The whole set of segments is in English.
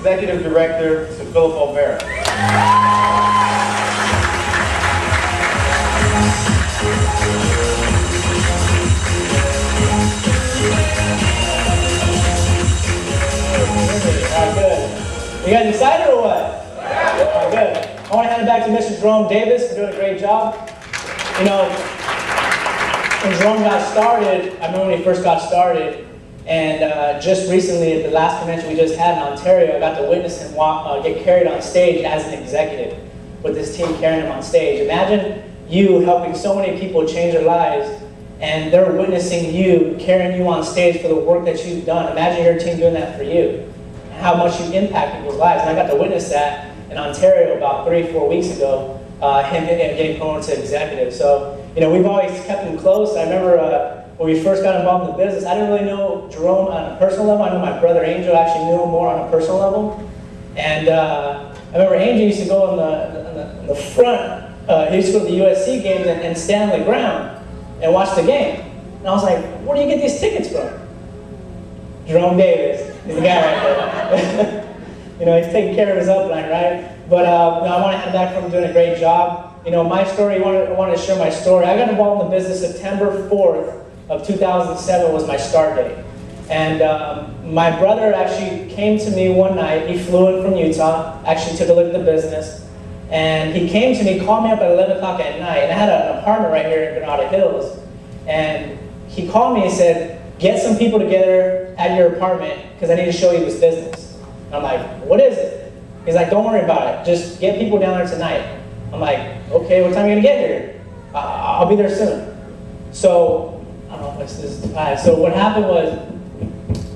Executive Director to Phillip Olvera. Alright, good. You guys excited or what? Alright, good. I want to hand it back to Mr. Jerome Davis for doing a great job. You know, when Jerome got started, I remember when he first got started, and just recently at the last convention we just had in Ontario, I got to witness him get carried on stage as an executive with this team carrying him on stage. Imagine you helping so many people change their lives, and they're witnessing you, carrying you on stage for the work that you've done. Imagine your team doing that for you, and how much you impact people's lives. And I got to witness that in Ontario about 3 or 4 weeks ago, him getting promoted to executive. So, you know, we've always kept him close. I remember when we first got involved in the business, I didn't really know Jerome on a personal level. I know my brother Angel actually knew him more on a personal level. And I remember Angel used to go in the front, he used to go to the USC games and stand on the ground and watch the game. And I was like, where do you get these tickets from? Jerome Davis, he's the guy right there. You know, he's taking care of his upline, right? But you know, I want to hand back from him doing a great job. You know, my story, I wanted to share my story. I got involved in the business September 4th of 2007 was my start date. And my brother actually came to me one night. He flew in from Utah, actually took a look at the business. And he came to me, called me up at 11 o'clock at night. And I had an apartment right here in Granada Hills. And he called me and said, get some people together at your apartment because I need to show you this business. And I'm like, what is it? He's like, don't worry about it. Just get people down there tonight. I'm like, okay, what time are you gonna get here? I'll be there soon. So, I don't know what's this. So what happened was,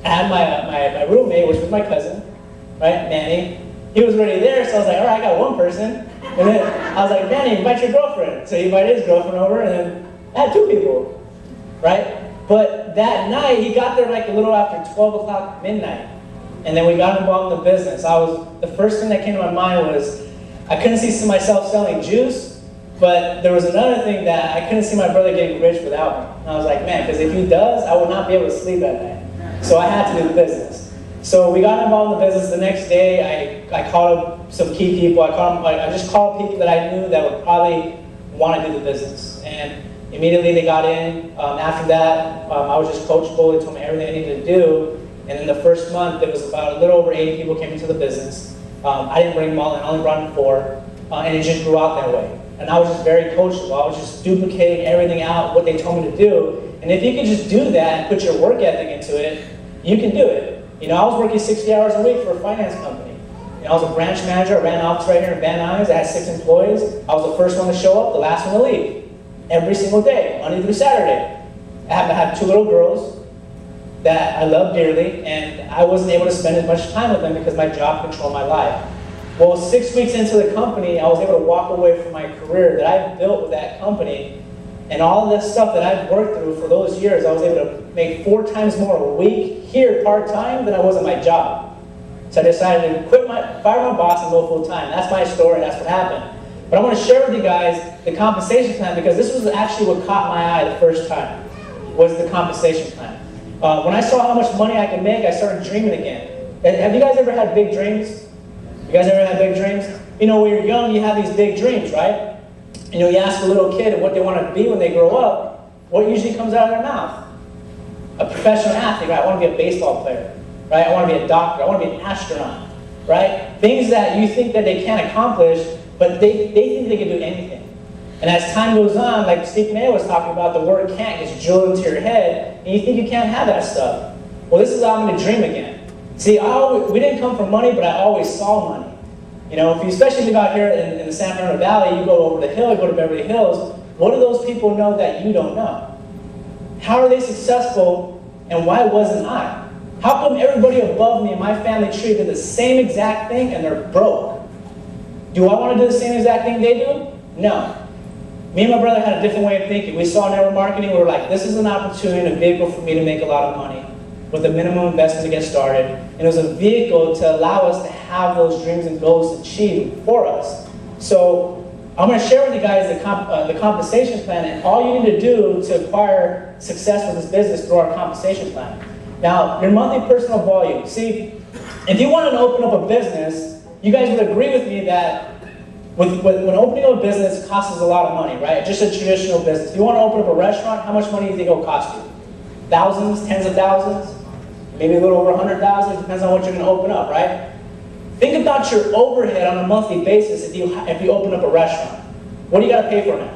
I had my roommate, which was my cousin, right, Manny. He was already there, so I was like, all right, I got one person. And then I was like, Manny, invite your girlfriend. So he invited his girlfriend over, and then I had 2 people, right? But that night, he got there like a little after 12 o'clock midnight. And then we got involved in the business. The first thing that came to my mind was, I couldn't see myself selling juice, but there was another thing that I couldn't see my brother getting rich without me. And I was like, man, because if he does, I would not be able to sleep at night. So I had to do the business. So we got involved in the business. The next day, I called up some key people. I just called people that I knew that would probably want to do the business. And immediately they got in. After that, I was just coachable. They told me everything I needed to do. And in the first month, there was about a little over 80 people came into the business. I didn't bring them all in, I only brought in 4, and it just grew out that way. And I was just very coachable. I was just duplicating everything out, what they told me to do. And if you could just do that and put your work ethic into it, you can do it. You know, I was working 60 hours a week for a finance company. You know, I was a branch manager. I ran an office right here in Van Nuys. I had 6 employees. I was the first one to show up, the last one to leave. Every single day, Monday through Saturday. I had 2 little girls that I love dearly, and I wasn't able to spend as much time with them because my job controlled my life. Well, 6 weeks into the company, I was able to walk away from my career that I built with that company, and all of this stuff that I've worked through for those years, I was able to make 4 times more a week here part-time than I was at my job. So I decided to fire my boss and go full-time. That's my story, that's what happened. But I want to share with you guys the compensation plan, because this was actually what caught my eye the first time, was the compensation plan. When I saw how much money I could make, I started dreaming again. And have you guys ever had big dreams? You guys ever had big dreams? You know, when you're young, you have these big dreams, right? You know, you ask a little kid what they want to be when they grow up, what usually comes out of their mouth? A professional athlete, right? I want to be a baseball player, right? I want to be a doctor. I want to be an astronaut, right? Things that you think that they can't accomplish, but they think they can do anything. And as time goes on, like Steve May was talking about, the word can't gets drilled into your head, and you think you can't have that stuff. Well, this is how I'm going to dream again. See, we didn't come from money, but I always saw money. You know, if you especially live out here in the San Fernando Valley, you go over the hill, you go to Beverly Hills, what do those people know that you don't know? How are they successful, and why wasn't I? How come everybody above me in my family tree did the same exact thing and they're broke? Do I want to do the same exact thing they do? No. Me and my brother had a different way of thinking. We saw network marketing, we were like, this is an opportunity and a vehicle for me to make a lot of money with a minimum investment to get started. And it was a vehicle to allow us to have those dreams and goals achieved for us. So I'm going to share with you guys the compensation plan, and all you need to do to acquire success with this business through our compensation plan. Now, your monthly personal volume. See, If you wanted to open up a business, you guys would agree with me that when opening up a business costs a lot of money, right? Just a traditional business. If you want to open up a restaurant, how much money do you think it will cost you? Thousands, tens of thousands, maybe a little over 100,000. It depends on what you're going to open up, right? Think about your overhead on a monthly basis if you open up a restaurant. What do you got to pay for now?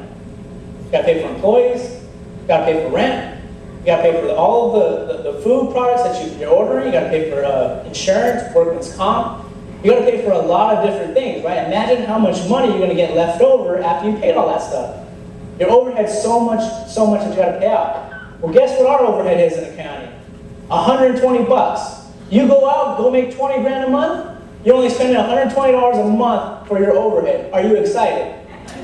You got to pay for employees. You got to pay for rent. You got to pay for all of the food products that you're ordering. You got to pay for insurance, workman's comp. You got to pay for a lot of different things, right? Imagine how much money you're going to get left over after you paid all that stuff. Your overhead's so much that you got to pay out. Well, guess what our overhead is in the county? 120 bucks. You go out, go make 20 grand a month. You're only spending $120 a month for your overhead. Are you excited?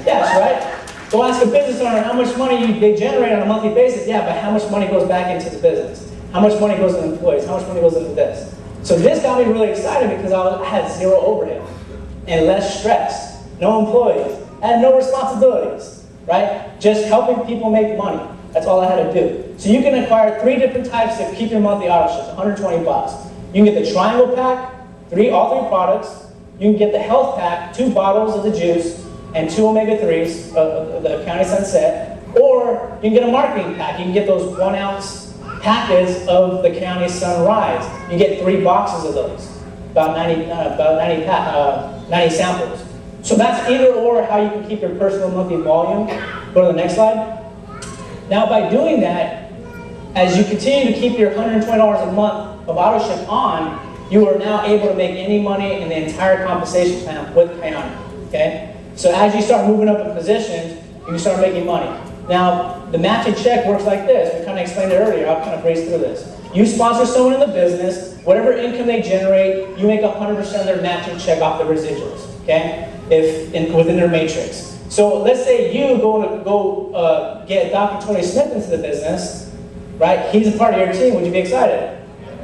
Yes, right? Go ask a business owner how much money they generate on a monthly basis. Yeah, but how much money goes back into the business? How much money goes to employees? How much money goes into this? So this got me really excited because I had zero overhead and less stress, no employees, and no responsibilities, right? Just helping people make money. That's all I had to do. So you can acquire 3 different types to keep your monthly auto ships, 120 bucks. You can get the triangle pack, all 3 products. You can get the health pack, 2 bottles of the juice, and 2 omega-3s of the Kyani Sunset. Or you can get a marketing pack. You can get those 1 ounce packets of the Kyani Sunrise. You get 3 boxes of those, about 90 samples. So that's either or how you can keep your personal monthly volume. Go to the next slide. Now by doing that, as you continue to keep your $120 a month of auto ship on, you are now able to make any money in the entire compensation plan with Kyani, okay? So as you start moving up in positions, you can start making money. Now, the matching check works like this. We kind of explained it earlier. I'll kind of breeze through this. You sponsor someone in the business, whatever income they generate, you make 100% of their matching check off the residuals, okay? Within their matrix. So let's say you go get Dr. Tony Smith into the business, right? He's a part of your team. Would you be excited?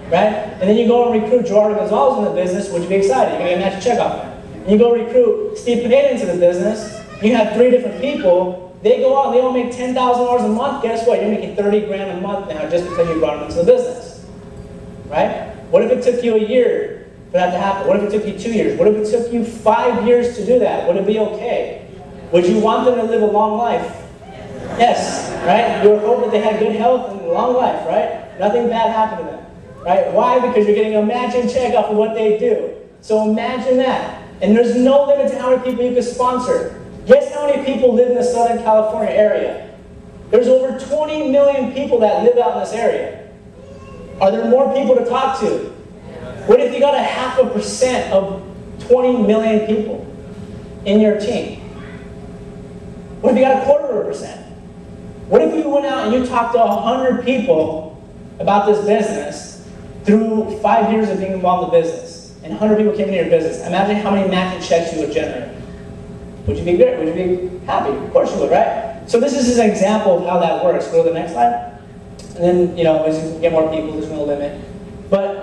Right? And then you go and recruit Gerardo Gonzalez in the business. Would you be excited? You're going to get a matching check off him. And you go recruit Steve Pineda into the business. You have 3 different people. They go out, they all make $10,000 a month. Guess what? You're making 30 grand a month now just because you brought them into the business. Right? What if it took you a year for that to happen? What if it took you 2 years? What if it took you 5 years to do that? Would it be okay? Would you want them to live a long life? Yes, right? You would hope that they had good health and a long life, right? Nothing bad happened to them. Right? Why? Because you're getting a matching check off of what they do. So imagine that. And there's no limit to how many people you can sponsor. Guess how many people live in the Southern California area? There's over 20 million people that live out in this area. Are there more people to talk to? What if you got 0.5% of 20 million people in your team? What if you got 0.25%? What if you went out and you talked to 100 people about this business through 5 years of being involved in the business, and 100 people came into your business? Imagine how many matching checks you would generate. Would you be good? Would you be happy? Of course you would, right? So this is an example of how that works. Go to the next slide. And then, as you get more people, there's no limit. But now